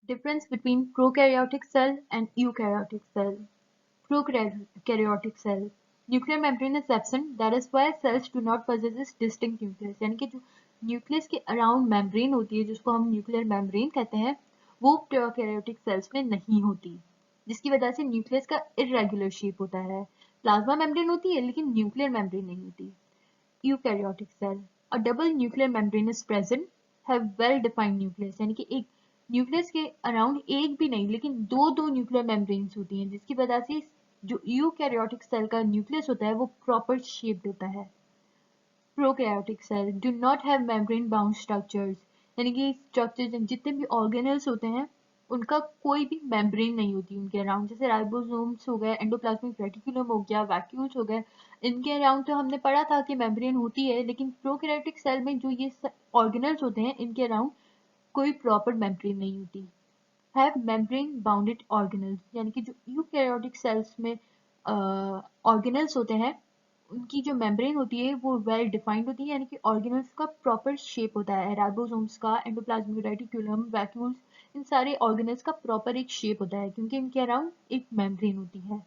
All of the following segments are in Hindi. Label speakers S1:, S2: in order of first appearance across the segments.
S1: Difference between prokaryotic cell and eukaryotic cell. Prokaryotic cell. Nuclear membrane is absent, that is why cells do not possess distinct nucleus. यानी कि जो न्यूक्लियस के अराउंड मेम्ब्रेन होती है, जिसको हम न्यूक्लियर मेम्ब्रेन कहते हैं, वो प्रोकैरियोटिक सेल्स में नहीं होती, जिसकी वजह से न्यूक्लियस का इरेगुलर शेप होता है. प्लाज्मा मेम्ब्रेन होती है लेकिन न्यूक्लियर मेम्ब्रेन नहीं होती. Eukaryotic cell. A double nuclear membrane is present, have well defined nucleus, यानी कि एक न्यूक्लियस के अराउंड एक भी नहीं लेकिन दो न्यूक्लियर मेम्ब्रेन्स होती हैं, जिसकी वजह से जो यूकैरियोटिक सेल का न्यूक्लियस होता है वो प्रॉपर शेप्ड होता है. Prokaryotic cell do not have membrane bound structures, यानी कि स्ट्रक्चर्स जितने भी ऑर्गेनल्स होते हैं उनका कोई भी मेम्ब्रेन नहीं होती उनके अराउंड. जैसे राइबोसोम्स हो गए, एंडोप्लाज्मिक रेटिकुलम हो गया, वैक्यूल्स हो गए, इनके अराउंड तो हमने पढ़ा था कि मेम्ब्रेन होती है, लेकिन प्रोकैरियोटिक सेल में जो ये ऑर्गेनल्स होते हैं इनके अराउंड कोई प्रॉपर मेम्ब्रेन नहीं होती. हैव मेम्ब्रेन बाउंडेड ऑर्गेनल्स, यानी कि जो यूकैरियोटिक सेल्स में ऑर्गेनल्स होते हैं उनकी जो मेम्ब्रेन होती है वो वेल डिफाइंड होती है, यानी कि ऑर्गेनल्स का प्रॉपर शेप होता है. राइबोसोम्स का, एंडोप्लाज्मिक रेटिकुलम, वैक्यूल्स, इन सारे ऑर्गेनल्स का प्रॉपर एक शेप होता है क्योंकि इनके अराउंड एक मेम्ब्रेन होती है.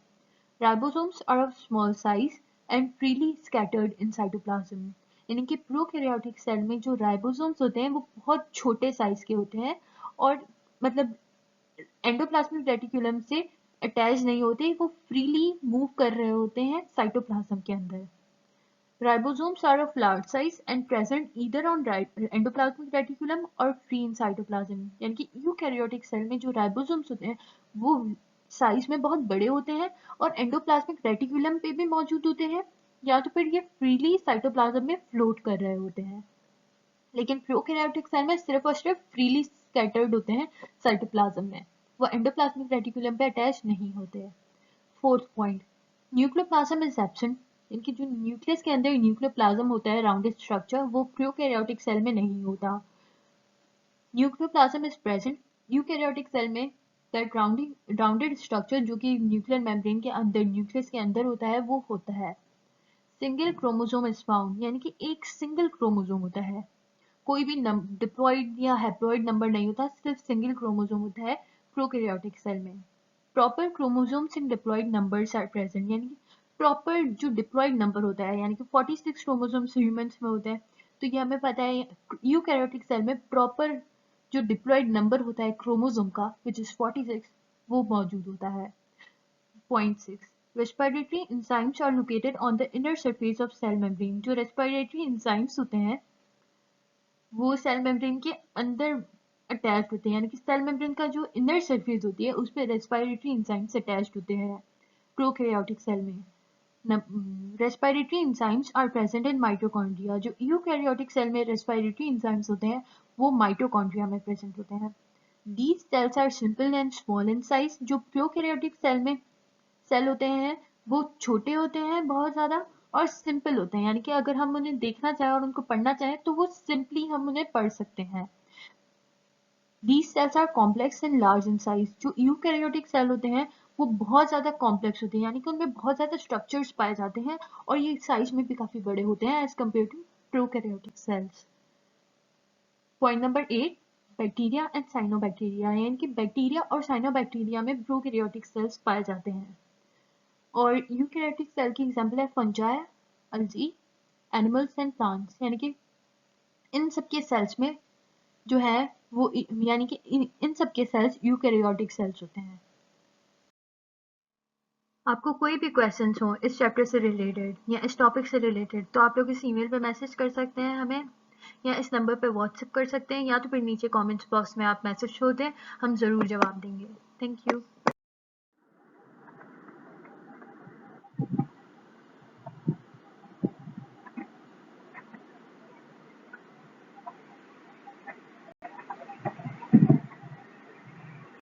S1: Ribosomes are of small size and freely scattered in cytoplasm, यानी कि प्रोकैरियोटिक सेल में जो राइबोसोम्स होते हैं वो बहुत छोटे साइज के होते हैं और मतलब एंडोप्लाज्मिक रेटिकुलम से अटैच नहीं होते, वो फ्रीली मूव कर रहे होते हैं साइटोप्लाज्म के अंदर. Ribosomes are of large size and present either on endoplasmic reticulum or free in cytoplasm. यानी कि यूकैरियोटिक सेल में जो राइबोसोम्स होते हैं वो साइज में बहुत बड़े होते हैं और एंडोप्लाज्मिक रेटिकुलम पे भी मौजूद होते हैं, या तो फिर ये फ्रीली साइटोप्लाज्म में फ्लोट कर रहे होते हैं. लेकिन प्रोकैरियोटिक सेल में सिर्फ और सिर्फ फ्रीली स्कैटर्ड होते हैं साइटोप्लाज्म में, वो एंडोप्लाज्मिक रेटिकुलम पे अटैच नहीं होते. Fourth point, nucleoplasm is absent, इनकी जो न्यूक्लियस के अंदर न्यूक्लियोप्लाज्म होता है राउंडेड स्ट्रक्चर, वो प्रोकैरियोटिक सेल में नहीं होता. Nucleoplasm is present eukaryotic cell में, दैट राउंडेड स्ट्रक्चर जो कि न्यूक्लियर मेम्ब्रेन के अंदर न्यूक्लियस के अंदर होता है वो होता है. सिंगल क्रोमोसोम इज फाउंड, यानी कि एक सिंगल क्रोमोसोम होता है, कोई भी डिप्लॉइड या हैप्लॉइड नंबर नहीं होता, सिर्फ सिंगल क्रोमोसोम होता है प्रोकैरियोटिक सेल में. Proper chromosomes in diploid numbers are present, यानी कि प्रॉपर जो डिप्लॉइड नंबर होता है, यानी कि 46 क्रोमोसोम्स ह्यूमंस में होते हैं, तो ये हमें पता है यूकैरियोटिक सेल में प्रॉपर जो डिप्लॉइड नंबर होता है क्रोमोसोम का विच इज 46 वो मौजूद होता है. Point 6, respiratory enzymes are located on the inner surface of cell membrane. जो रेस्पिरेटरी एंजाइम्स होते हैं वो सेल मेम्ब्रेन के अंदर अटैच होते हैं, यानी कि सेल मेम्ब्रेन का जो इनर सरफेस होती है उस पर रेस्पिरेटरी एंजाइम्स अटैच्ड होते हैं प्रोकैरियोटिक सेल में. Respiratory enzymes are present in mitochondria. जो यूकैरियोटिक सेल में रेस्पिरेटरी एंजाइम्स होते हैं वो माइटोकॉन्ड्रिया में प्रेजेंट होते हैं. These cells are simple and small in size. जो प्रोकैरियोटिक सेल में सेल होते हैं वो छोटे होते हैं बहुत ज़्यादा और सिंपल होते हैं, यानी कि अगर हम उन्हें देखना चाहें और उनको पढ़ना चाहें तो वो सिंपली हम उन्हें पढ़ सकते हैं. These cells are complex and large in size. जो यूकैरियोटिक सेल होते हैं वो बहुत ज़्यादा कॉम्प्लेक्स होते हैं, यानी कि उनमें बहुत ज़्यादा स्ट्रक्चर्स पाए जाते हैं और ये साइज में भी काफ़ी बड़े होते हैं as compare to prokaryotic cells. Point number 8, bacteria and cyanobacteria, यानी कि बैक्टीरिया और साइनोबैक्टीरिया में प्रोकैरियोटिक सेल्स पाए जाते हैं. और यूकैरियोटिक सेल की एग्जांपल है fungi, algae, animals and plants, यानी कि इन सब के सेल्स में जो है वो यानी कि इन सब के सेल्स यूकैरियोटिक सेल्स होते हैं. आपको कोई भी क्वेश्चंस हो इस चैप्टर से रिलेटेड या इस टॉपिक से रिलेटेड तो आप लोग इस ईमेल पे मैसेज कर सकते हैं हमें, या इस नंबर पे व्हाट्सएप कर सकते हैं, या तो फिर नीचे कमेंट्स बॉक्स में आप मैसेज छोड़ दें, हम ज़रूर जवाब देंगे. Thank you.